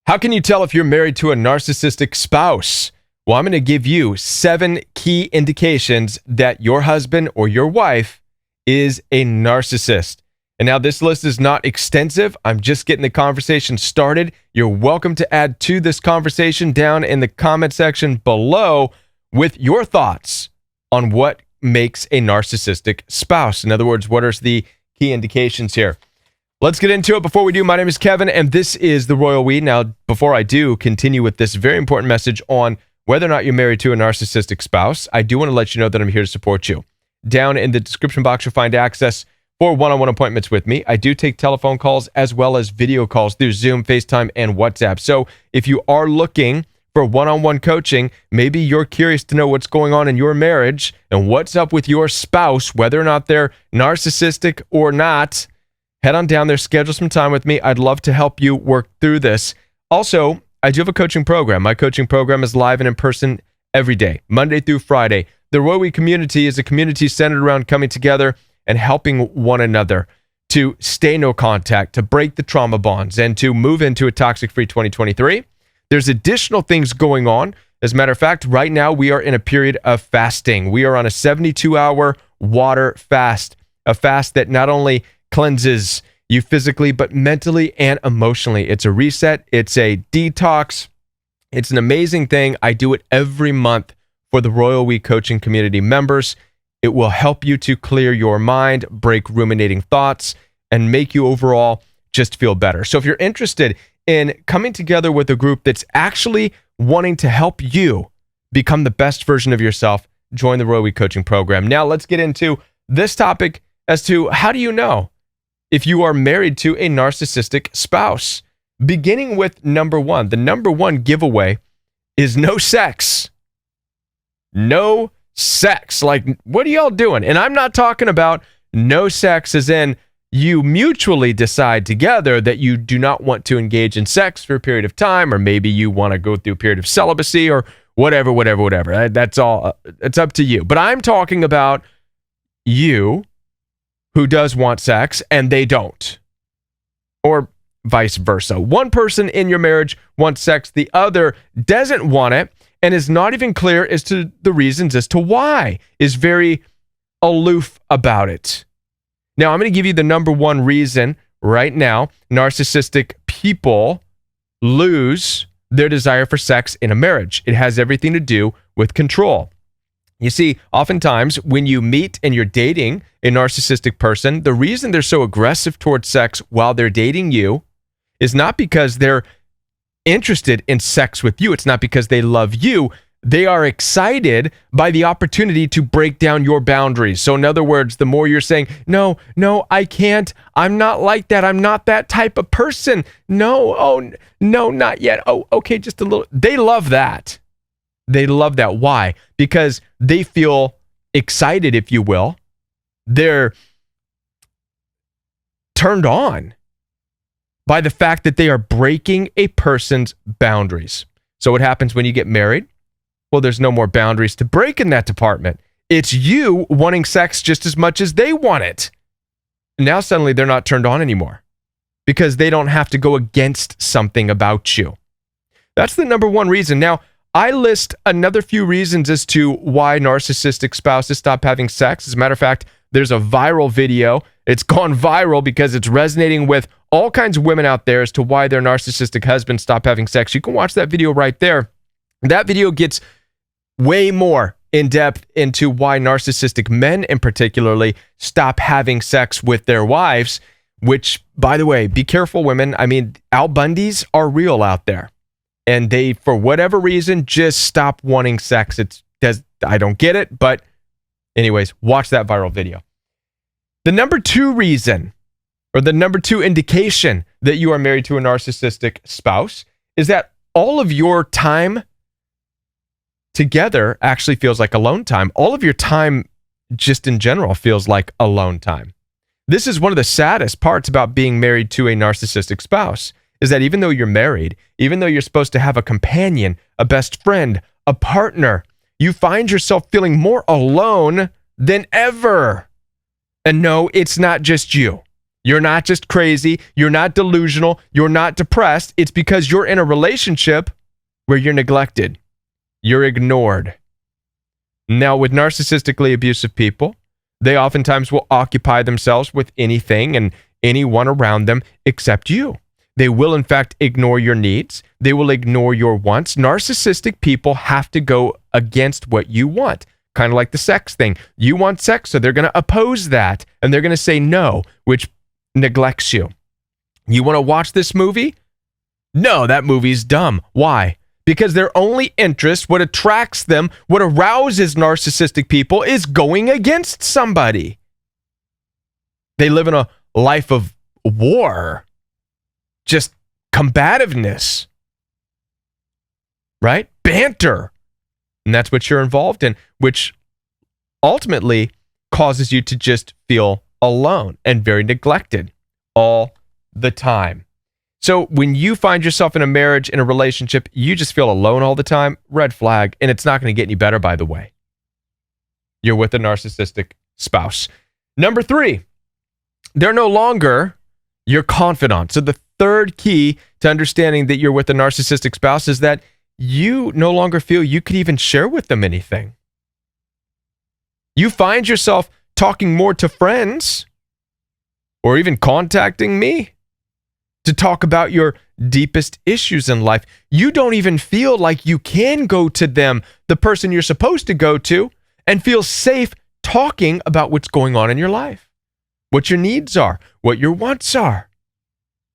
How can you tell if you're married to a narcissistic spouse? Well, I'm going to give you 7 key indications that your husband or your wife is a narcissist. And now this list is not extensive. I'm just getting the conversation started. You're welcome to add to this conversation down in the comment section below with your thoughts on what makes a narcissistic spouse. In other words, what are the key indications here? Let's get into it. Before we do, my name is Kevin, and this is The Royal We. Now, before I do continue with this very important message on whether or not you're married to a narcissistic spouse, I do want to let you know that I'm here to support you. Down in the description box, you'll find access for one-on-one appointments with me. I do take telephone calls as well as video calls through Zoom, FaceTime, and WhatsApp. So if you are looking for one-on-one coaching, maybe you're curious to know what's going on in your marriage and what's up with your spouse, whether or not they're narcissistic or not, head on down there, schedule some time with me. I'd love to help you work through this. Also, I do have a coaching program. My coaching program is live and in person every day, Monday through Friday. The Royal We community is a community centered around coming together and helping one another to stay no contact, to break the trauma bonds, and to move into a toxic-free 2023. There's additional things going on. As a matter of fact, right now we are in a period of fasting. We are on a 72-hour water fast, a fast that not only cleanses you physically, but mentally and emotionally. It's a reset. It's a detox. It's an amazing thing. I do it every month for the Royal We coaching community members. It will help you to clear your mind, break ruminating thoughts, and make you overall just feel better. So if you're interested in coming together with a group that's actually wanting to help you become the best version of yourself, join the Royal We coaching program. Now let's get into this topic as to how do you know if you are married to a narcissistic spouse. Beginning with number 1. The number 1 giveaway is no sex. No sex. Like, what are y'all doing? And I'm not talking about no sex as in you mutually decide together that you do not want to engage in sex for a period of time, or maybe you want to go through a period of celibacy or whatever. That's all. It's up to you. But I'm talking about you who does want sex and they don't, or vice versa. One person in your marriage wants sex, the other doesn't want it, and is not even clear as to the reasons as to why, is very aloof about it. Now, I'm going to give you the number 1 reason right now narcissistic people lose their desire for sex in a marriage. It has everything to do with control. You see, oftentimes when you meet and you're dating a narcissistic person, the reason they're so aggressive towards sex while they're dating you is not because they're interested in sex with you. It's not because they love you. They are excited by the opportunity to break down your boundaries. So in other words, the more you're saying, no, I can't. I'm not like that. I'm not that type of person. No, oh, no, not yet. Oh, okay, just a little. They love that. They love that. Why? Because they feel excited, if you will. They're turned on by the fact that they are breaking a person's boundaries. So what happens when you get married? Well, there's no more boundaries to break in that department. It's you wanting sex just as much as they want it. Now suddenly they're not turned on anymore because they don't have to go against something about you. That's the number 1 reason. Now, I list another few reasons as to why narcissistic spouses stop having sex. As a matter of fact, there's a viral video. It's gone viral because it's resonating with all kinds of women out there as to why their narcissistic husbands stop having sex. You can watch that video right there. That video gets way more in depth into why narcissistic men in particularly stop having sex with their wives, which, by the way, be careful, women. I mean, Al Bundys are real out there. And they, for whatever reason, just stop wanting sex. I don't get it, but anyways, watch that viral video. The number 2 reason, or the number 2 indication that you are married to a narcissistic spouse is that all of your time together actually feels like alone time. All of your time just in general feels like alone time. This is one of the saddest parts about being married to a narcissistic spouse, is that even though you're married, even though you're supposed to have a companion, a best friend, a partner, you find yourself feeling more alone than ever. And no, it's not just you. You're not just crazy. You're not delusional. You're not depressed. It's because you're in a relationship where you're neglected. You're ignored. Now, with narcissistically abusive people, they oftentimes will occupy themselves with anything and anyone around them except you. They will, in fact, ignore your needs. They will ignore your wants. Narcissistic people have to go against what you want, kind of like the sex thing. You want sex, so they're going to oppose that, and they're going to say no, which neglects you. You want to watch this movie? No, that movie's dumb. Why? Because their only interest, what attracts them, what arouses narcissistic people is going against somebody. They live in a life of war, just combativeness, right? Banter. And that's what you're involved in, which ultimately causes you to just feel alone and very neglected all the time. So when you find yourself in a marriage, in a relationship, you just feel alone all the time, red flag, and it's not going to get any better, by the way. You're with a narcissistic spouse. Number 3, they're no longer your confidant. So the third key to understanding that you're with a narcissistic spouse is that you no longer feel you could even share with them anything. You find yourself talking more to friends or even contacting me to talk about your deepest issues in life. You don't even feel like you can go to them, the person you're supposed to go to, and feel safe talking about what's going on in your life, what your needs are, what your wants are.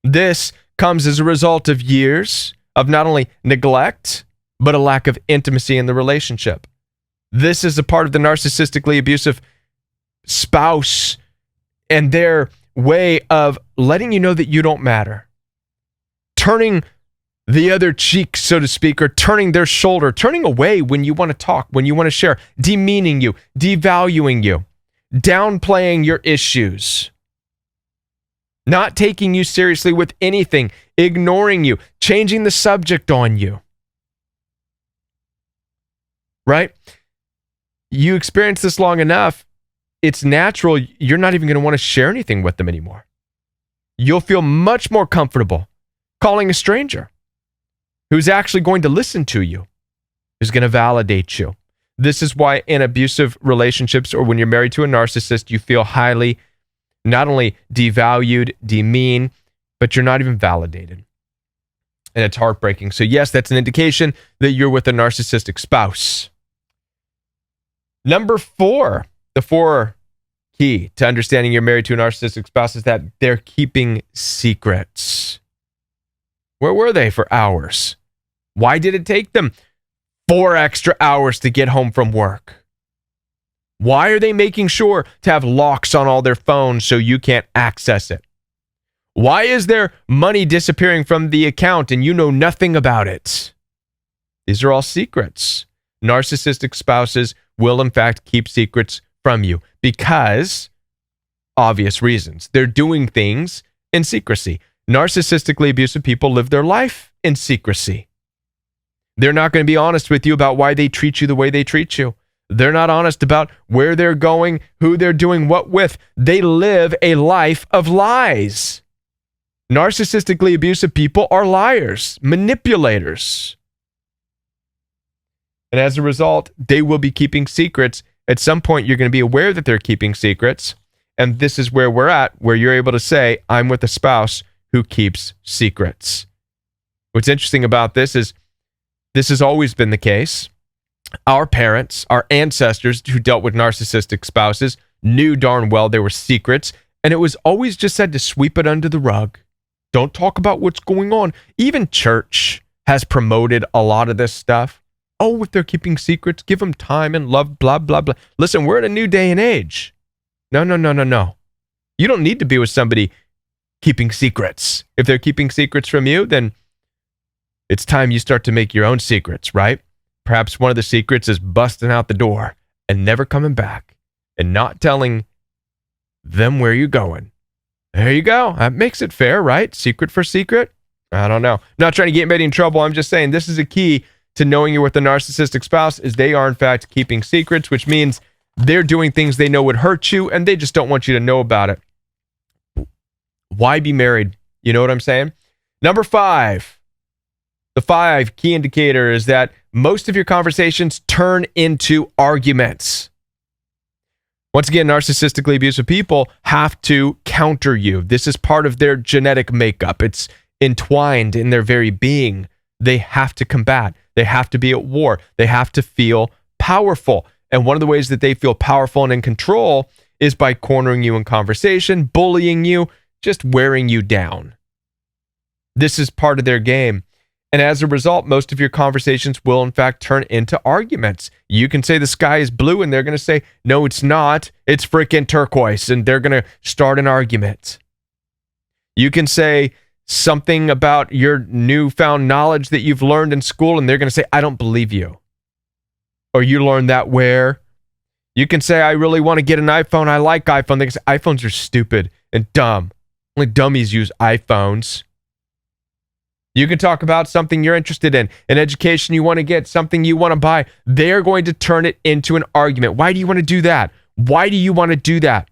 This comes as a result of years of not only neglect, but a lack of intimacy in the relationship. This is a part of the narcissistically abusive spouse and their way of letting you know that you don't matter. Turning the other cheek, so to speak, or turning their shoulder, turning away when you want to talk, when you want to share, demeaning you, devaluing you, downplaying your issues, not taking you seriously with anything, ignoring you, changing the subject on you. Right? You experience this long enough, it's natural you're not even going to want to share anything with them anymore. You'll feel much more comfortable calling a stranger who's actually going to listen to you, who's going to validate you. This is why in abusive relationships or when you're married to a narcissist, you feel highly, not only devalued, demeaned, but you're not even validated. And it's heartbreaking. So yes, that's an indication that you're with a narcissistic spouse. Number 4, the 4 key to understanding you're married to a narcissistic spouse is that they're keeping secrets. Where were they for hours? Why did it take them 4 extra hours to get home from work? Why are they making sure to have locks on all their phones so you can't access it? Why is there money disappearing from the account and you know nothing about it? These are all secrets. Narcissistic spouses will in fact keep secrets from you because obvious reasons. They're doing things in secrecy. Narcissistically abusive people live their life in secrecy. They're not going to be honest with you about why they treat you the way they treat you. They're not honest about where they're going, who they're doing what with. They live a life of lies. Narcissistically abusive people are liars, manipulators. And as a result, they will be keeping secrets. At some point, you're going to be aware that they're keeping secrets. And this is where we're at, where you're able to say, I'm with a spouse who keeps secrets. What's interesting about this is this has always been the case. Our parents, our ancestors who dealt with narcissistic spouses knew darn well there were secrets, and it was always just said to sweep it under the rug. Don't talk about what's going on. Even church has promoted a lot of this stuff. Oh, if they're keeping secrets, give them time and love, blah, blah, blah. Listen, we're in a new day and age. No. You don't need to be with somebody keeping secrets. If they're keeping secrets from you, then it's time you start to make your own secrets, right? Perhaps one of the secrets is busting out the door and never coming back and not telling them where you're going. There you go. That makes it fair, right? Secret for secret? I don't know. I'm not trying to get anybody in trouble. I'm just saying this is a key to knowing you're with a narcissistic spouse is they are in fact keeping secrets, which means they're doing things they know would hurt you and they just don't want you to know about it. Why be married? You know what I'm saying? Number 5. The 5 key indicator is that most of your conversations turn into arguments. Once again, narcissistically abusive people have to counter you. This is part of their genetic makeup. It's entwined in their very being. They have to combat. They have to be at war. They have to feel powerful. And one of the ways that they feel powerful and in control is by cornering you in conversation, bullying you, just wearing you down. This is part of their game. And as a result, most of your conversations will, in fact, turn into arguments. You can say the sky is blue, and they're going to say, no, it's not. It's freaking turquoise, and they're going to start an argument. You can say something about your newfound knowledge that you've learned in school, and they're going to say, I don't believe you. Or you learned that where? You can say, I really want to get an iPhone. I like iPhone. They can say, iPhones are stupid and dumb. Only dummies use iPhones. You can talk about something you're interested in, an education you want to get, something you want to buy. They're going to turn it into an argument. Why do you want to do that? Why do you want to do that?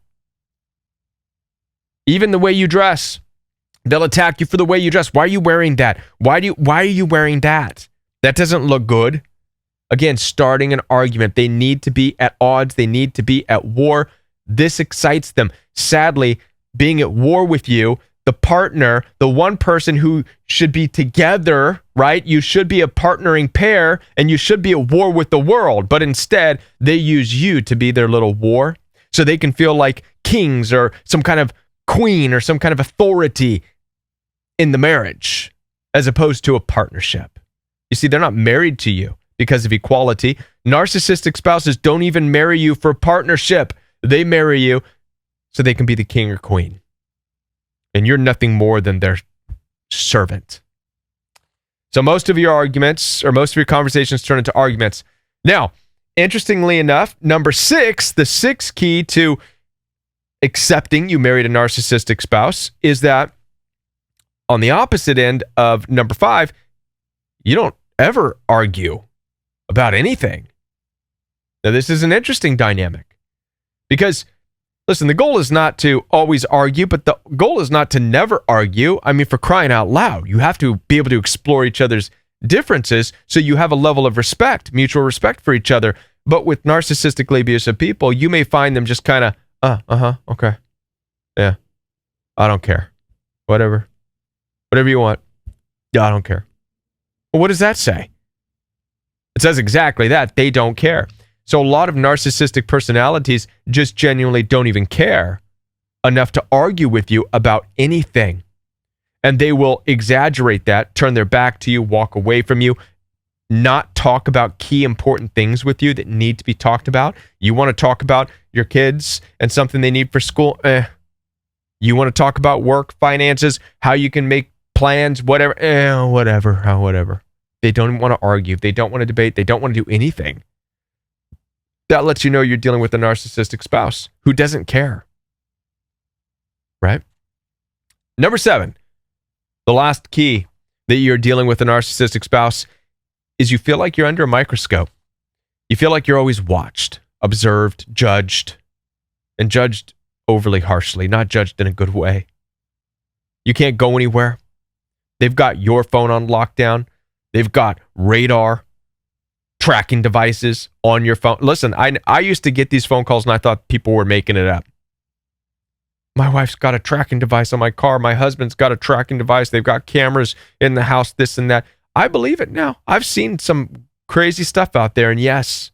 Even the way you dress. They'll attack you for the way you dress. Why are you wearing that? Why are you wearing that? That doesn't look good. Again, starting an argument. They need to be at odds. They need to be at war. This excites them. Sadly, being at war with you, the partner, the one person who should be together, right? You should be a partnering pair and you should be at war with the world. But instead, they use you to be their little war so they can feel like kings or some kind of queen or some kind of authority in the marriage as opposed to a partnership. You see, they're not married to you because of equality. Narcissistic spouses don't even marry you for partnership. They marry you so they can be the king or queen. And you're nothing more than their servant. So most of your arguments or most of your conversations turn into arguments. Now, interestingly enough, number 6, the 6th key to accepting you married a narcissistic spouse is that on the opposite end of number 5, you don't ever argue about anything. Now, this is an interesting dynamic because listen, the goal is not to always argue, but the goal is not to never argue. I mean, for crying out loud, you have to be able to explore each other's differences so you have a level of respect, mutual respect for each other. But with narcissistically abusive people, you may find them just kind of, okay. Yeah, I don't care. Whatever you want. Yeah, I don't care. Well, what does that say? It says exactly that. They don't care. So a lot of narcissistic personalities just genuinely don't even care enough to argue with you about anything. And they will exaggerate that, turn their back to you, walk away from you, not talk about key important things with you that need to be talked about. You want to talk about your kids and something they need for school? You want to talk about work, finances, how you can make plans, whatever? Whatever. They don't want to argue. They don't want to debate. They don't want to do anything. That lets you know you're dealing with a narcissistic spouse who doesn't care. Right? Number 7, the last key that you're dealing with a narcissistic spouse is you feel like you're under a microscope. You feel like you're always watched, observed, judged, and judged overly harshly, not judged in a good way. You can't go anywhere. They've got your phone on lockdown. They've got radar, tracking devices on your phone. Listen, I used to get these phone calls and I thought people were making it up. My wife's got a tracking device on my car. My husband's got a tracking device. They've got cameras in the house, this and that. I believe it now. I've seen some crazy stuff out there. And yes,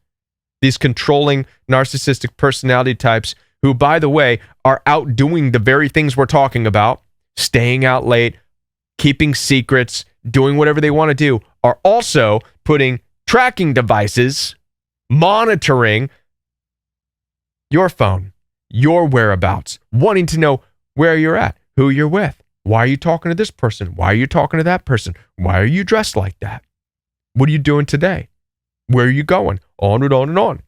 these controlling narcissistic personality types who, by the way, are out doing the very things we're talking about, staying out late, keeping secrets, doing whatever they want to do, are also putting tracking devices, monitoring your phone, your whereabouts, wanting to know where you're at, who you're with. Why are you talking to this person? Why are you talking to that person? Why are you dressed like that? What are you doing today? Where are you going? On and on and on.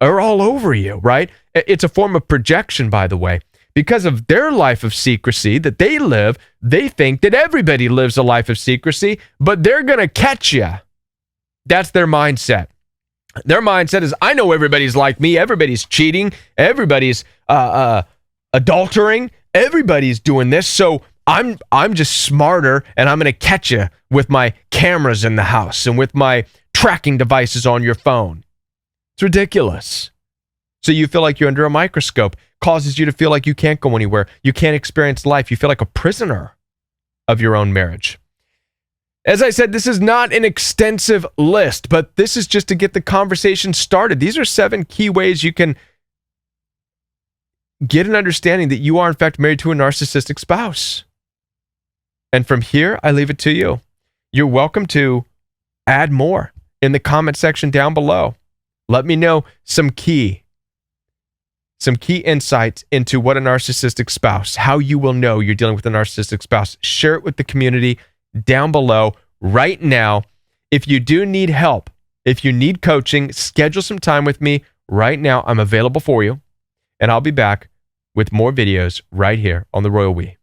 Are all over you, right? It's a form of projection, by the way. Because of their life of secrecy that they live, they think that everybody lives a life of secrecy, but they're going to catch you. That's their mindset. Their mindset is, I know everybody's like me. Everybody's cheating. Everybody's adultering. everybody's doing this, so I'm just smarter, and I'm going to catch you with my cameras in the house and with my tracking devices on your phone. It's ridiculous. So you feel like you're under a microscope, causes you to feel like you can't go anywhere. You can't experience life. You feel like a prisoner of your own marriage. As I said, this is not an extensive list, but this is just to get the conversation started. These are 7 key ways you can get an understanding that you are, in fact, married to a narcissistic spouse. And from here, I leave it to you. You're welcome to add more in the comment section down below. Let me know some key insights into what a narcissistic spouse, how you will know you're dealing with a narcissistic spouse. Share it with the community down below right now. If you do need help, if you need coaching, schedule some time with me right now. I'm available for you, and I'll be back with more videos right here on The Royal We.